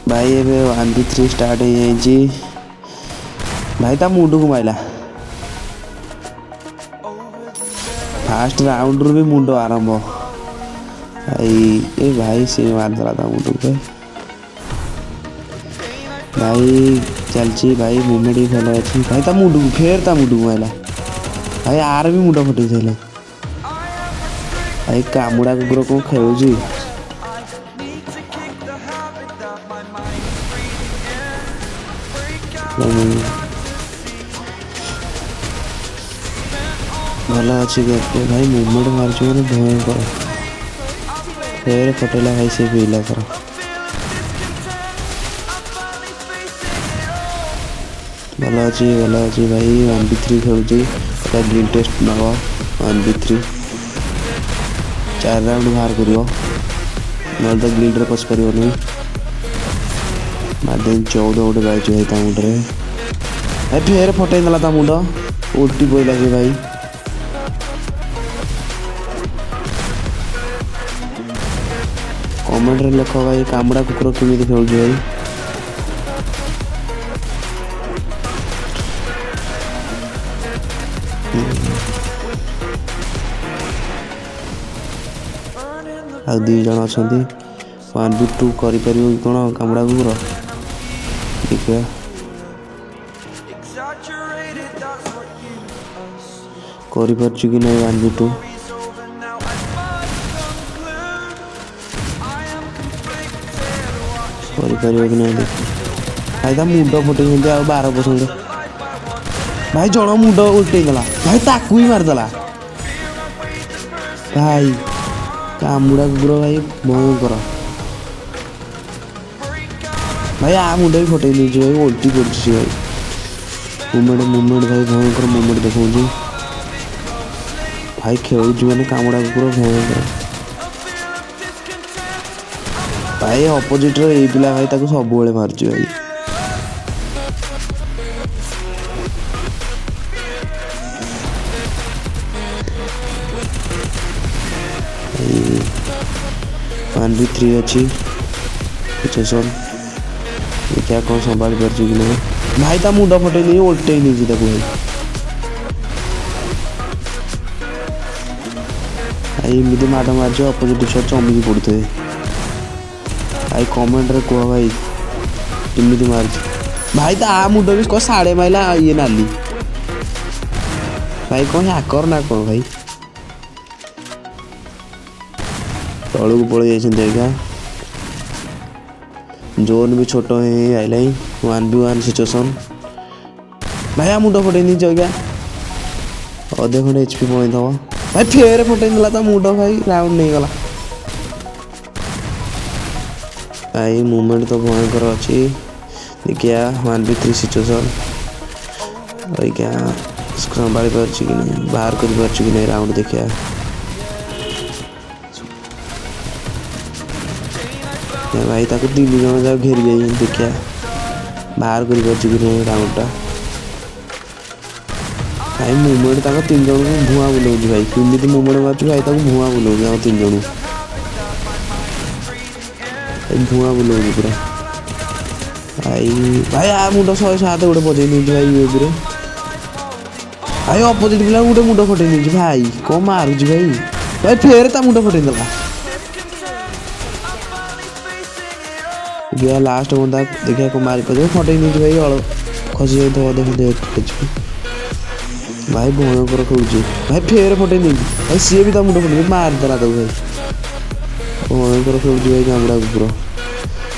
भाई एबे 1v3 start हो जाई भाई ता मुंड को माइला फास्ट राउंड रू भी मुंड आरंभ भाई ए भाई से मार दला था मुंड पे भाई चलची भाई मूवमेंट भी भल अच्छी भाई ता मुंड फेर ता मुंड को माइला भाई आर भी मुंड फटी थे भाई कामुड़ा कुकुर को खेलुची भल अच्छी करते भाई मूवमेंट मार्च मैंने भयंकर फेर फटेला भाई से पीला कर भल अच्छी भाई 1v3 खेलुची ग्रीन टेस्ट नब 1v3 4 राउंड बाहर कर ना तो ग्रीन रे पश पार मारदेन 14 गोटे बैच है मुंडे भाई फेर फटे देला मुंड उल्टी पड़ा से भाई कमेंट रे लिख भाई कामुड़ा कुकुर केमी खेल भाई आ 2 जन अच्छा 1v2 कर कौन कामुड़ा कुकुर देखिए कर कि नहीं 1v2 कर कि नहीं भाई ता मुंड फटे 12% भाई जन मुंड उल्टे गला भाई ताकू ही मारदेला भाई कामुड़ा कुकुर भाई भयंकर भाई आ मुंड भी फटे नहीं भाई उल्टी पड़ी भाई मूवमेंट भाई भयंकर मूवमेंट देखा भाई खेलुची मैंने कामुड़ा कुकुर भयंकर भाई अपोजिट रे पिला भाई ताको सब बेले मारुची भाई वन भी 3 अच्छी सिचुएशन क्या कौन संभाल पार कि नहीं भाई ता मुंड फटे नहीं उल्टे ही नहीं भाई भाई एमती माड़ मार्च अपोजिट शॉट चमिकी पड़ते भाई कमेंट रे कह भाई एमती मार्च भाई ता मुंड भी कौन साढ़े माइला ये नाली भाई कौन हाकर ना कौन भाई तलू को पड़ जाए जोन भी छोट है आइला 1v1 सिचुएशन भाई आ मुंड फटे नहीं जगह अधे खंडे एचपी पड़े भाई फेर फटे देला मुंड भाई राउंड नहीं गला भाई मूवमेंट तो भयंकर अच्छी देखिया 1v3 सिचुएशन भाई क्या संभाल पार कि नहीं बाहर कर पार कि नहीं राउंड देखिया भाई ताको 3 जन जाक घेरी जाए देखिया बाहर कर पार कि नहीं राउंडटा भाई मूवमेंट 3 जन को धुआं बुलाऊँ भाई केमी मूवमेंट मार्च भाई धुआं बुलाऊँ 3 जन धुआं बुलाऊँ पूरा भाई भाई आ मुंड 107 गोटे बजे नहीं भाई यूएबी भाई अपोजिट पिला गोटे मुंड फटे नहीं भाई कौन मारुची भाई भाई फेर ता मुंड फटे देला गया लास्ट बंदा देखिए को मारी पड़े फटे नहीं भाई अल खसी जाए देखो भाई भयंकर खेलुची भाई फेर फटे नहीं भाई सी भी ता मुंड फटे मार देला भाई भयंकर खेलुची भाई कामुड़ा कुकुर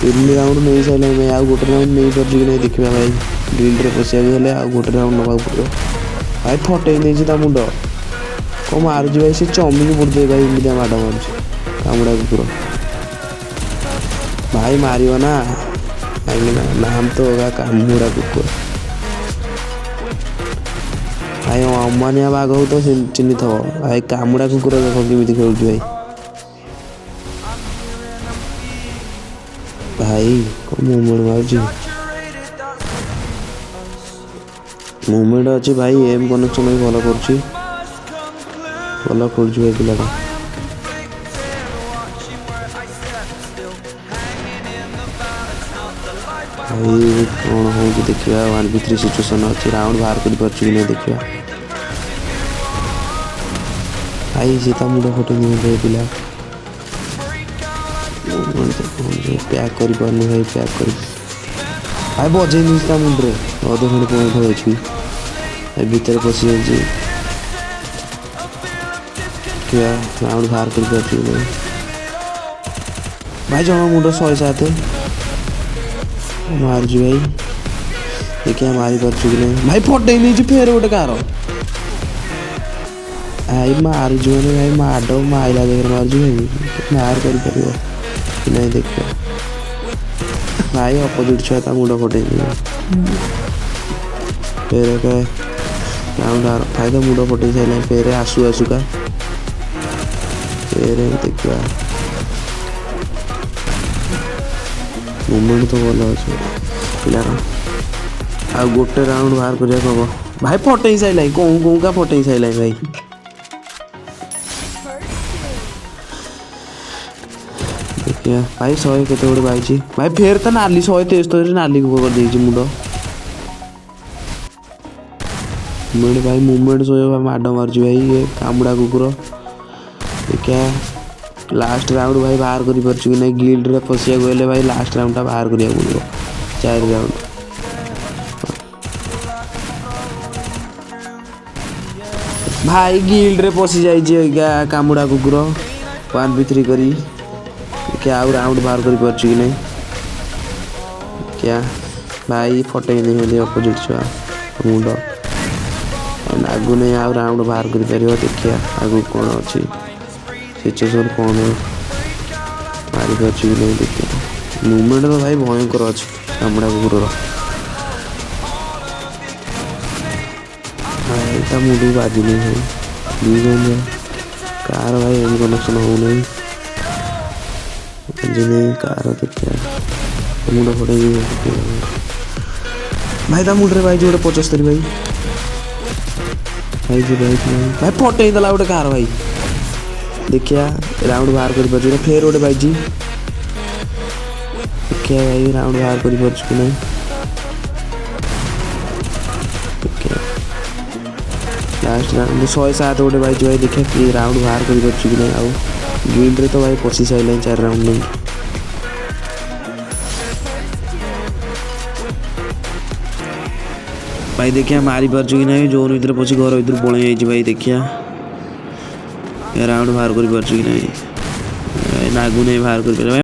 3 राउंड नहीं सारे मैं आउ गोटे राउंड नहीं पार्छ कि नहीं देखा भाई ग्रीन रे पशिया भी हेले आ गोटे राउंड नवा पड़ो भाई फटे नहीं मुंड कौन मारुची भाई से चमिकी पड़ते भाई एमती माड़ मारुची कामुड़ा कुकुर भाई मारियो ना नाम तो होगा कामुड़ा कुकुर भाई अमानिया बाघ हो तो चिन्ह थो भाई कामुड़ा कुकुर देख केमी खेलुची भाई भाई कौन मूवमेंट मारुची मूवमेंट अच्छी भाई एम कनेक्शन भी भल कर भल कर भाई पिलाटा भाई कौन हो देखा 1v3 सिचुएसन अच्छी राउंड बाहर कर देखा भाई सी तो मुंड फटे नहीं पिला पैक कर पार्नी भाई पैक कर भाई बजे नहीं मुंड्रे अधे खंड पॉइंट हो भितर पशि जाइए क्या राउंड बाहर कर भाई जमा मुंड 107 मार जी भाई देखिए मारी पार कि नहीं भाई फटे नहीं फेर गोटे कार भाई मार जी मैंने भाई माड माइला देख मार जी भाई मार कर नहीं देख भाई अपोजिट छुआ मुंड फटे फेर राउंड भाई तो मुंड फटे सारे फेर आसू आसुका फेर देखा मुवमेंट तो भल अच्छे पिलार आ गोटे राउंड बाहर कर भाई फटे सारे कौन कौन का फटे सारे भाई देखिए भाई 100 केते गोटे पाई भाई फेर तो नाली 173 नाली को कर देछि मुंड मुंड भाई मूवमेंट सो माड मार भाई ये कामुड़ा कुकुर देखिए लास्ट राउंड भाई बाहर कर कि नहीं गिल्ड रे फसिया गले भाई लास्ट राउंड बाहर करिया पड़ो 4 राउंड भाई गिल्ड रे पशि जाइए कामुड़ा कुकुर 1v3 करी क्या आउ राउंड बाहर कर कि नहीं क्या भाई फटे नहीं अपोजिट छुआ मुंड आगु नहीं आउ राउंड बाहर कर देखिए आगु कौन अच्छी सिचुएसन कौन मारी पार कि नहीं देखिए मूवमेंट तो भाई भयंकर अच्छे कामुड़ा कुकुर भाई मुंड बाजी नहीं भाई कार भाई एम कनेक्शन हो नहीं कार देखिए मुंड फटे भाई ता मुंड भाई जो 75 भाई भाई जी भाई फटे देला गोटे कार भाई देखिया राउंड बाहर कर फेर गोटे भाई देखिया भाई राउंड बाहर कर नहीं लास्ट राउंड 107 गोटे भाई देखिए राउंड बाहर कर नहीं आउ गिल्ड रे तो भाई पशि सारे 4 राउंड नहीं भाई देखिए मारी पार कि नहीं जोन भर पशि घर भर पलि जाइए भाई देखिया राउंड बाहर कर कि नहीं नागु नहीं बाहर कर